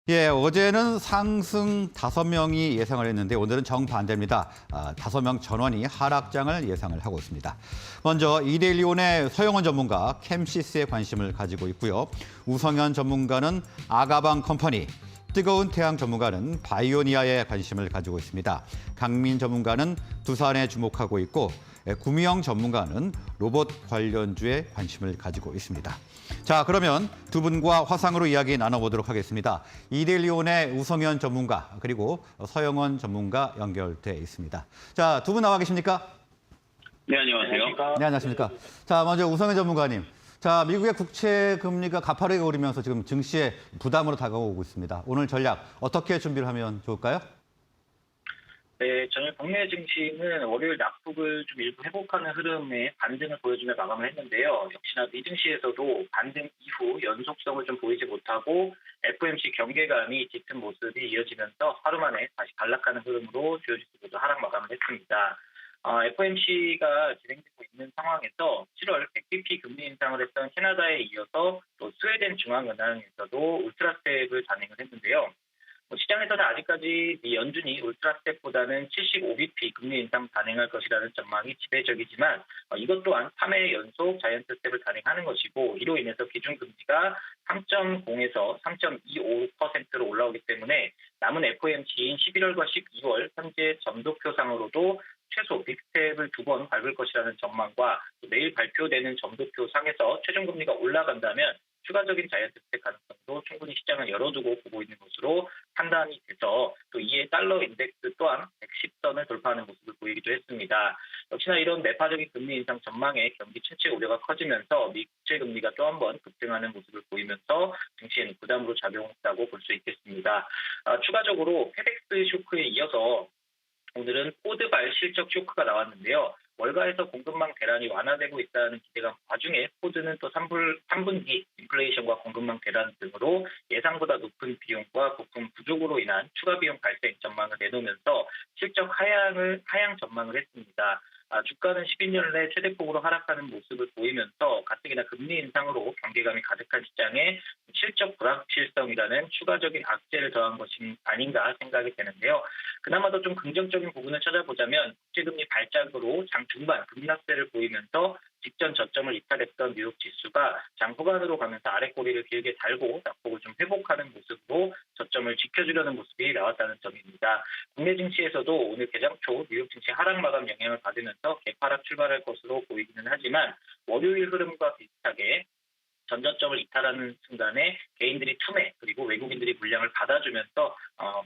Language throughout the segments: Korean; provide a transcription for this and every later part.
예, 어제는 상승 5명이 예상을 했는데 오늘은 정반대입니다. 5명 전원이 하락장을 예상을 하고 있습니다. 먼저 이데일리온의 서영원 전문가 캠시스에 관심을 가지고 있고요. 우성현 전문가는 아가방 컴퍼니, 뜨거운 태양 전문가는 바이오니아에 관심을 가지고 있습니다. 강민 전문가는 두산에 주목하고 있고 구미영 전문가는 로봇 관련주에 관심을 가지고 있습니다. 자, 그러면 두 분과 화상으로 이야기 나눠보도록 하겠습니다. 이데일리온의 우성현 전문가 그리고 서영원 전문가 연결돼 있습니다. 자, 두 분 나와 계십니까? 네, 안녕하세요. 네, 안녕하십니까? 자, 먼저 우성현 전문가님. 자, 미국의 국채 금리가 가파르게 오르면서 지금 증시에 부담으로 다가오고 있습니다. 오늘 전략 어떻게 준비를 하면 좋을까요? 네, 저는 국내 증시는 월요일 낙폭을 좀 일부 회복하는 흐름에 반등을 보여주며 마감을 했는데요. 역시나 미증시에서도 반등 이후 연속성을 좀 보이지 못하고 FOMC 경계감이 짙은 모습이 이어지면서 하루 만에 다시 반락하는 흐름으로 주요 지수도 하락 마감을 했습니다. FOMC가 진행되고 있는 상황에서 7월 100bp 금리 인상을 했던 캐나다에 이어서 또 스웨덴 중앙은행에서도 울트라 스텝을 단행을 했는데요. 시장에서는 아직까지 이 연준이 울트라 스텝보다는 75bp 금리 인상 단행할 것이라는 전망이 지배적이지만 이것 또한 3회 연속 자이언트 스텝을 단행하는 것이고 이로 인해서 기준금리가 3.0에서 3.25%로 올라오기 때문에 남은 FOMC인 11월과 12월 현재 점도표상으로도 최소 빅스텝을 2번 밟을 것이라는 전망과 내일 발표되는 점도표 상에서 최종금리가 올라간다면 추가적인 자이언트 스텝 가능성도 충분히 시장을 열어두고 보고 있는 것으로 판단이 돼서 또 이에 달러 인덱스 또한 110선을 돌파하는 모습을 보이기도 했습니다. 역시나 이런 매파적인 금리 인상 전망에 경기 침체 우려가 커지면서 미 국채 금리가 또 한 번 급등하는 모습을 보이면서 증시에는 부담으로 작용했다고 볼 수 있겠습니다. 추가적으로 페덱스 쇼크에 이어서 오늘은 포드발 실적 쇼크가 나왔는데요. 월가에서 공급망 대란이 완화되고 있다는 기대감 와중에 포드는 또 3분기 인플레이션과 공급망 대란 등으로 예상보다 높은 비용과 부품 부족으로 인한 추가 비용 발생 전망을 내놓으면서 실적 하향 전망을 했습니다. 주가는 11년 내 최대폭으로 하락하는 모습을 보이면서 가뜩이나 금리 인상으로 경계감이 가득한 시장에 실적 불확실성이라는 추가적인 악재를 더한 것이 아닌가 생각이 되는데요. 그나마도 좀 긍정적인 부분을 찾아보자면 국제금리 발작으로 장 중반 급락세를 보이면서 직전 저점을 이탈했던 뉴욕 지수가 장 후반으로 가면서 아래 꼬리를 길게 달고 낙폭을 좀 회복하는 모습으로 저점을 지켜주려는 모습이 나왔다는 점입니다. 국내 증시에서도 오늘 개장 초 뉴욕 증시 하락 마감 영향을 받으면서 개파락 출발할 것으로 보이기는 하지만 월요일 흐름과 비슷하게 전저점을 이탈하는 순간에 개인들이 투매 그리고 외국인들이 물량을 받아주면서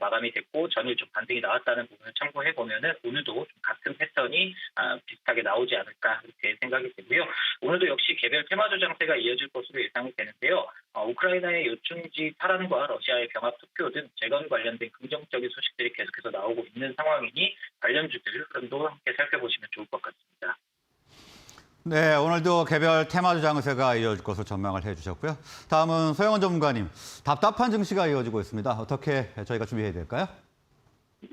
마감이 됐고 전일 좀 반등이 나왔다는 부분을 참고해 보면은 오늘도 좀 같은 패턴이 비슷하게 나오지 않을까 이렇게 생각이 되고요. 오늘도 역시 개별 테마주 장세가 이어질 것으로 예상이 되는데요. 우크라이나의 요충지 탈환과 러시아의 병합 투표 등 재건 관련된 긍정적인 소식들이 계속해서 나오고 있는 상황이니 관련주들 흐름도 함께 살펴보시면 좋을 것 같습니다. 네, 오늘도 개별 테마주 장세가 이어질 것으로 전망을 해주셨고요. 다음은 서영원 전문가님, 답답한 증시가 이어지고 있습니다. 어떻게 저희가 준비해야 될까요?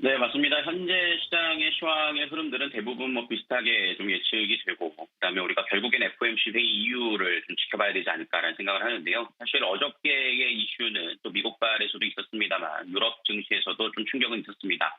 네, 맞습니다. 현재 시장의 시황의 흐름들은 대부분 비슷하게 좀 예측이 되고, 그다음에 우리가 결국엔 FOMC 회의 이유를 좀 지켜봐야 되지 않을까라는 생각을 하는데요. 사실 어저께의 이슈는 또 미국발에서도 있었습니다만, 유럽 증시에서도 좀 충격은 있었습니다.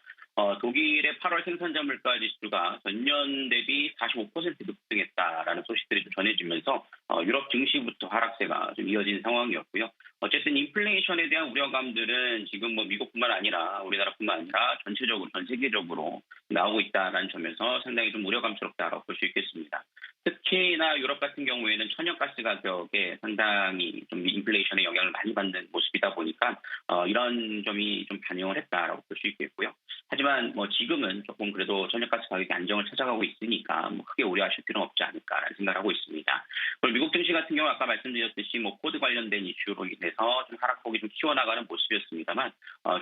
독일의 8월 생산자 물가 지수가 전년 대비 45% 급등했다라는 소식들이 좀 전해지면서 유럽 증시부터 하락세가 좀 이어진 상황이었고요. 어쨌든 인플레이션에 대한 우려감들은 지금 미국뿐만 아니라 우리나라뿐만 아니라 전체적으로 전 세계적으로 나오고 있다라는 점에서 상당히 좀 우려감스럽다고 볼 수 있겠습니다. 특히나 유럽 같은 경우에는 천연가스 가격에 상당히 좀 인플레이션의 영향을 많이 받는 모습이다 보니까 이런 점이 좀 반영을 했다라고 볼 수 있겠고요. 하지만 지금은 조금 그래도 천연가스 가격이 안정을 찾아가고 있으니까 크게 우려하실 필요는 없지 않을까라는 생각을 하고 있습니다. 그리고 미국 증시 같은 경우 아까 말씀드렸듯이 코드 관련된 이슈로 인해서 좀 하락폭이 좀 키워나가는 모습이었습니다만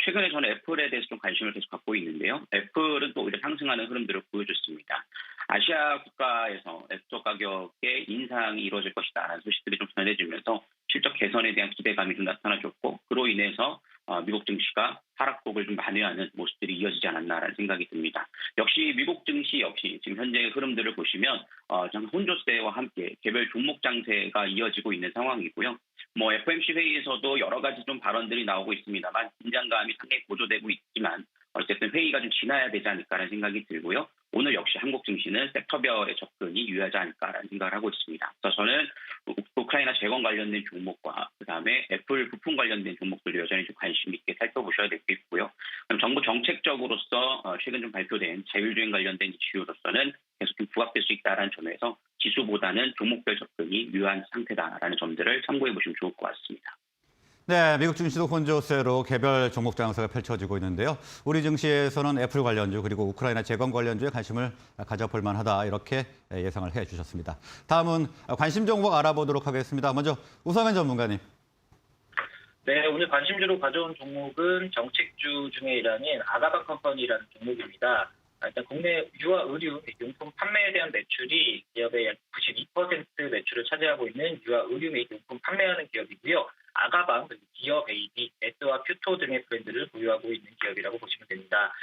최근에 저는 애플에 대해서 좀 관심을 계속 갖고 있는데요. 애플은 또 오히려 상승하는 흐름들을 보여줬습니다. 아시아 국가에서 앱스토어 가격의 인상이 이루어질 것이다라는 소식들이 좀 전해지면서 실적 개선에 대한 기대감이 좀 나타나줬고 그로 인해서 미국 증시가 하락폭을 좀 만회하는 모습들이 이어지지 않았나라는 생각이 듭니다. 역시 미국 증시 역시 지금 현재 흐름들을 보시면 혼조세와 함께 개별 종목 장세가 이어지고 있는 상황이고요. 뭐 FOMC 회의에서도 여러 가지 좀 발언들이 나오고 있습니다만 긴장감이 상당히 고조되고 있지만 어쨌든 회의가 좀 지나야 되지 않을까라는 생각이 들고요. 오늘 역시 한국 증시는 섹터별의 접근이 유효하지 않을까라는 생각을 하고 있습니다. 그래서 저는 우크라이나 재건 관련된 종목과 그다음에 애플 부품 관련된 종목들도 여전히 좀 관심 있게 살펴보셔야 될 게 있고요. 그럼 정부 정책적으로서 최근 좀 발표된 자율주행 관련된 이슈로서는 계속 좀 부각될 수 있다는 점에서 지수보다는 종목별 접근이 유효한 상태다라는 점들을 참고해 보시면 좋을 것 같습니다. 네, 미국 증시도 혼조세로 개별 종목 장세가 펼쳐지고 있는데요. 우리 증시에서는 애플 관련주 그리고 우크라이나 재건 관련주에 관심을 가져볼 만하다 이렇게 예상을 해주셨습니다. 다음은 관심 종목 알아보도록 하겠습니다. 먼저 우상현 전문가님. 네, 오늘 관심주로 가져온 종목은 정책주 중에 일환인 아가바 컴퍼니라는 종목입니다. 일단 국내 유아 의류 용품 판매에 대한 매출이 기업의 약 92% 매출을 차지하고 있는 유아 의류 및 용품 판매하는 기업이고요. 아가방, 디어 베이비, 에스와 큐토 등의 브랜드를 보유하고 있는 기업이라고 보시면 됩니다.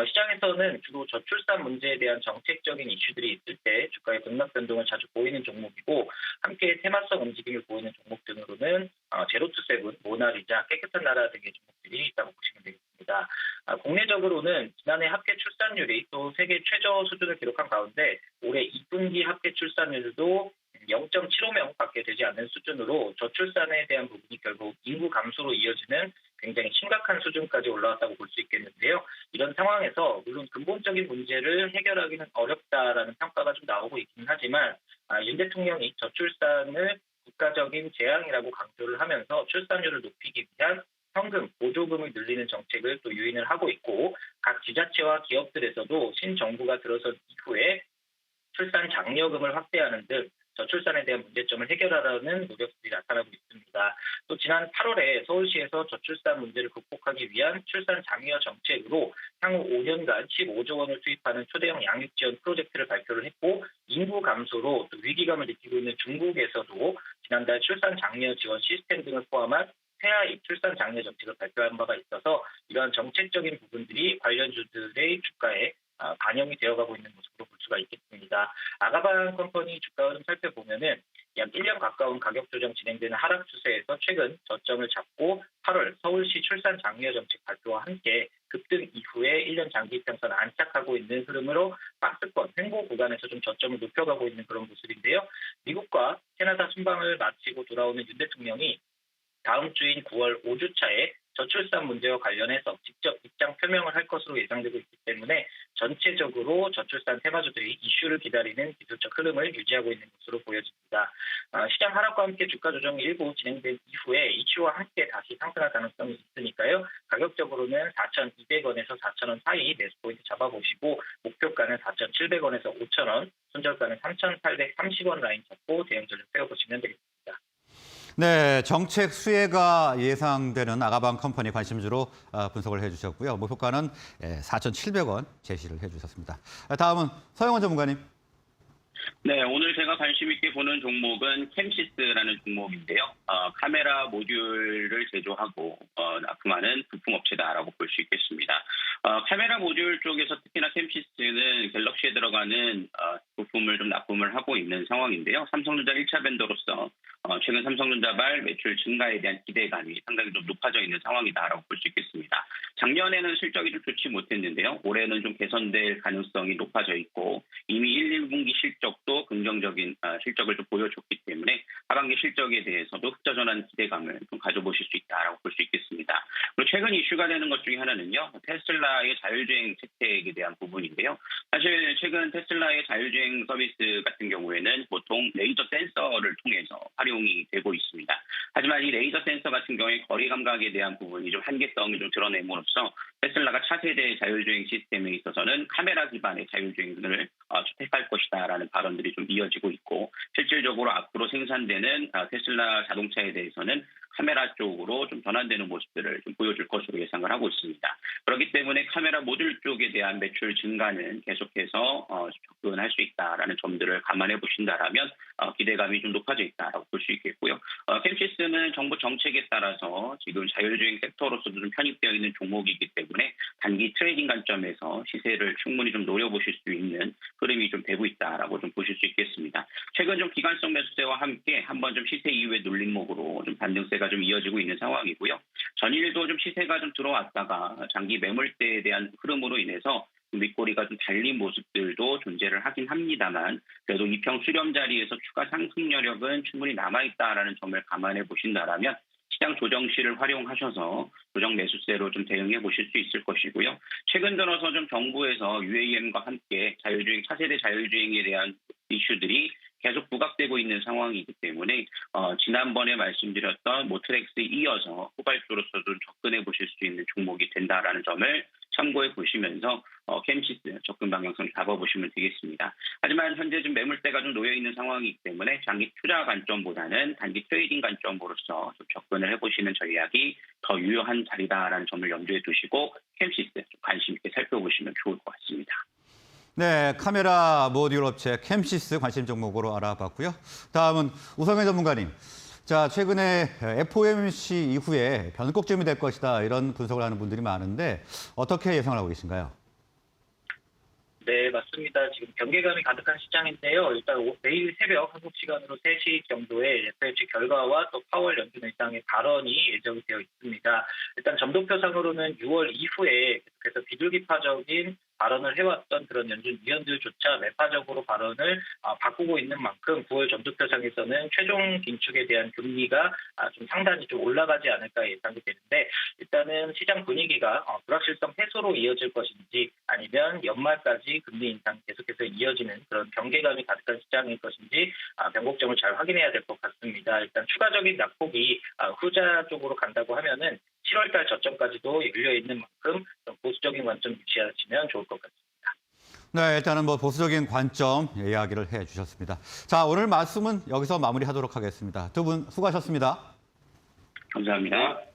시장에서는 주로 저출산 문제에 대한 정책적인 이슈들이 있을 때 주가의 급락 변동을 자주 보이는 종목이고 함께 테마성 움직임을 보이는 종목 등으로는 제로투세븐, 모나리자, 깨끗한 나라 등의 종목들이 있다고 보시면 되겠습니다. 국내적으로는 지난해 합계 출산율이 또 세계 최저 수준을 기록한 가운데 올해 2분기 합계 출산율도 0.75명밖에 되지 않는 수준으로 저출산에 대한 부분이 결국 인구 감소로 이어지는 굉장히 심각한 수준까지 올라왔다고 볼 수 있겠는데요. 이런 상황에서 물론 근본적인 문제를 해결하기는 어렵다라는 평가가 좀 나오고 있긴 하지만 윤 대통령이 저출산을 국가적인 재앙이라고 강조를 하면서 출산율을 높이기 위한 현금, 보조금을 늘리는 정책을 또 유인을 하고 있고 각 지자체와 기업들에서도 신정부가 들어선 이후에 출산 장려금을 확대하는 등 저출산에 대한 문제점을 해결하려는 노력들이 나타나고 있습니다. 또 지난 8월에 서울시에서 저출산 문제를 극복하기 위한 출산 장려 정책으로 향후 5년간 15조 원을 투입하는 초대형 양육 지원 프로젝트를 발표를 했고 인구 감소로 또 위기감을 느끼고 있는 중국에서도 지난달 출산 장려 지원 시스템 등을 포함한 폐하입 출산 장려 정책을 발표한 바가 있어서 이러한 정책적인 부분들이 관련주들의 주가에 반영이 되어가고 있는 모습으로 볼 수가 있겠습니다. 아가방 컴퍼니 주가 흐름 살펴보면은 약 1년 가까운 가격 조정 진행되는 하락 추세에서 최근 저점을 잡고 8월 서울시 출산 장려 정책 발표와 함께 급등 이후에 1년 장기 이평선 안착하고 있는 흐름으로 박스권 횡보 구간에서 좀 저점을 높여가고 있는 그런 모습인데요. 미국과 캐나다 순방을 마치고 돌아오는 윤 대통령이 다음 주인 9월 5주차에 저출산 문제와 관련해서 직접 입장 표명을 할 것으로 예상되고 있기 때문에 전체적으로 저출산 테마주들이 이슈를 기다리는 기술적 흐름을 유지하고 있는 것으로 보여집니다. 시장 하락과 함께 주가 조정이 일부 진행된 이후에 이슈와 함께 다시 상승할 가능성이 있으니까요. 가격적으로는 4,200원에서 4,000원 사이 매수포인트 잡아보시고 목표가는 4,700원에서 5,000원, 손절가는 3,830원 라인 잡고 대응 전략 세워보시면 되겠습니다. 네, 정책 수혜가 예상되는 아가방 컴퍼니 관심주로 분석을 해주셨고요. 목표가는 4,700원 제시를 해주셨습니다. 다음은 서영원 전문가님. 네, 오늘 제가 관심 있게 보는 종목은 캠시스라는 종목인데요. 카메라 모듈을 제조하고 납품하는 부품업체다라고 볼 수 있겠습니다. 카메라 모듈 쪽에서 특히나 캠시스는 갤럭시에 들어가는 부품을 좀 납품을 하고 있는 상황인데요. 삼성전자 1차 벤더로서 최근 삼성전자발 매출 증가에 대한 기대감이 상당히 좀 높아져 있는 상황이다라고 볼 수 있겠습니다. 작년에는 실적이 좀 좋지 못했는데요. 올해는 좀 개선될 가능성이 높아져 있고 이미 1, 2분기 실적도 긍정적인 실적을 좀 보여줬기 때문에 하반기 실적에 대해서도 흑자전환 기대감을 좀 가져보실 수 있다라고 볼 수 있겠습니다. 그리고 최근 이슈가 되는 것 중에 하나는요. 테슬라의 자율주행 채택에 대한 부분인데요. 사실 최근 테슬라의 자율주행 서비스 같은 경우에는 보통 레이저 센서를 통해서 활용이 되고 있습니다. 하지만 이 레이저 센서 같은 경우에 거리 감각에 대한 부분이 좀 한계성을 좀 드러냄으로써 테슬라가 차세대 자율주행 시스템에 있어서는 카메라 기반의 자율주행을 채택할 것이다라는 발언들이 좀 이어지고 있고 실질적으로 앞으로 생산되는 테슬라 자동차에 대해서는 카메라 쪽으로 좀 전환되는 모습들을 좀 보여줄 것으로 예상을 하고 있습니다. 그렇기 때문에 카메라 모듈 쪽에 대한 매출 증가는 계속해서 접근할 수 있다라는 점들을 감안해 보신다라면 기대감이 좀 높아져 있다라고 볼 수 있겠고요. 캠시스는 정부 정책에 따라서 지금 자율주행 섹터로서도 좀 편입되어 있는 종목이기 때문에 단기 트레이딩 관점에서 시세를 충분히 좀 노려보실 수 있는 흐름이 좀 되고 있다라고 좀 보실 수 있겠습니다. 최근 좀 기관성 매수세와 함께 한번 좀 시세 이후에 눌림목으로 좀 반등세가 좀 이어지고 있는 상황이고요. 전일도 좀 시세가 좀 들어왔다가 장기 매물대에 대한 흐름으로 인해서 윗꼬리가 좀 달린 모습들도 존재를 하긴 합니다만 그래도 이평 수렴 자리에서 추가 상승 여력은 충분히 남아있다라는 점을 감안해 보신다라면 시장 조정시를 활용하셔서 조정 매수세로 좀 대응해 보실 수 있을 것이고요. 최근 들어서 좀 정부에서 UAM과 함께 자율주행, 차세대 자율주행에 대한 이슈들이 계속 부각되고 있는 상황이기 때문에 지난번에 말씀드렸던 모트렉스에 이어서 후발주로서도 접근해 보실 수 있는 종목이 된다라는 점을 참고해 보시면서 캠시스 접근 방향성 잡아보시면 되겠습니다. 하지만 현재 좀 매물대가 좀 놓여 있는 상황이기 때문에 장기 투자 관점보다는 단기 트레이딩 관점으로서 좀 접근을 해보시는 전략이 더 유효한 자리다라는 점을 염두에 두시고 캠시스 좀 관심 있게 살펴보시면 좋을 것 같습니다. 네, 카메라 모듈 업체 캠시스 관심 종목으로 알아봤고요. 다음은 우성현 전문가님. 자, 최근에 FOMC 이후에 변곡점이 될 것이다 이런 분석을 하는 분들이 많은데 어떻게 예상을 하고 계신가요? 네, 맞습니다. 지금 경계감이 가득한 시장인데요. 일단 내일 새벽 한국 시간으로 3시 정도에 FOMC 결과와 또 파월 연준 의장의 발언이 예정이 되어 있습니다. 일단 점도표상으로는 6월 이후에 계속해서 비둘기파적인 발언을 해왔던 그런 연준 위원들조차 매파적으로 발언을 바꾸고 있는 만큼 9월 점도표상에서는 최종 긴축에 대한 금리가 좀 상당히 좀 올라가지 않을까 예상이 되는데 일단은 시장 분위기가 불확실성 해소로 이어질 것인지 아니면 연말까지 금리 인상 계속해서 이어지는 그런 경계감이 가득한 시장일 것인지 변곡점을 잘 확인해야 될 것 같습니다. 일단 추가적인 낙폭이 후자 쪽으로 간다고 하면은 7월달 저점까지도 열려 있는 만큼 보수적인 관점 유지하시면 좋을 것 같습니다. 네, 일단은 보수적인 관점 이야기를 해주셨습니다. 자, 오늘 말씀은 여기서 마무리하도록 하겠습니다. 두 분 수고하셨습니다. 감사합니다.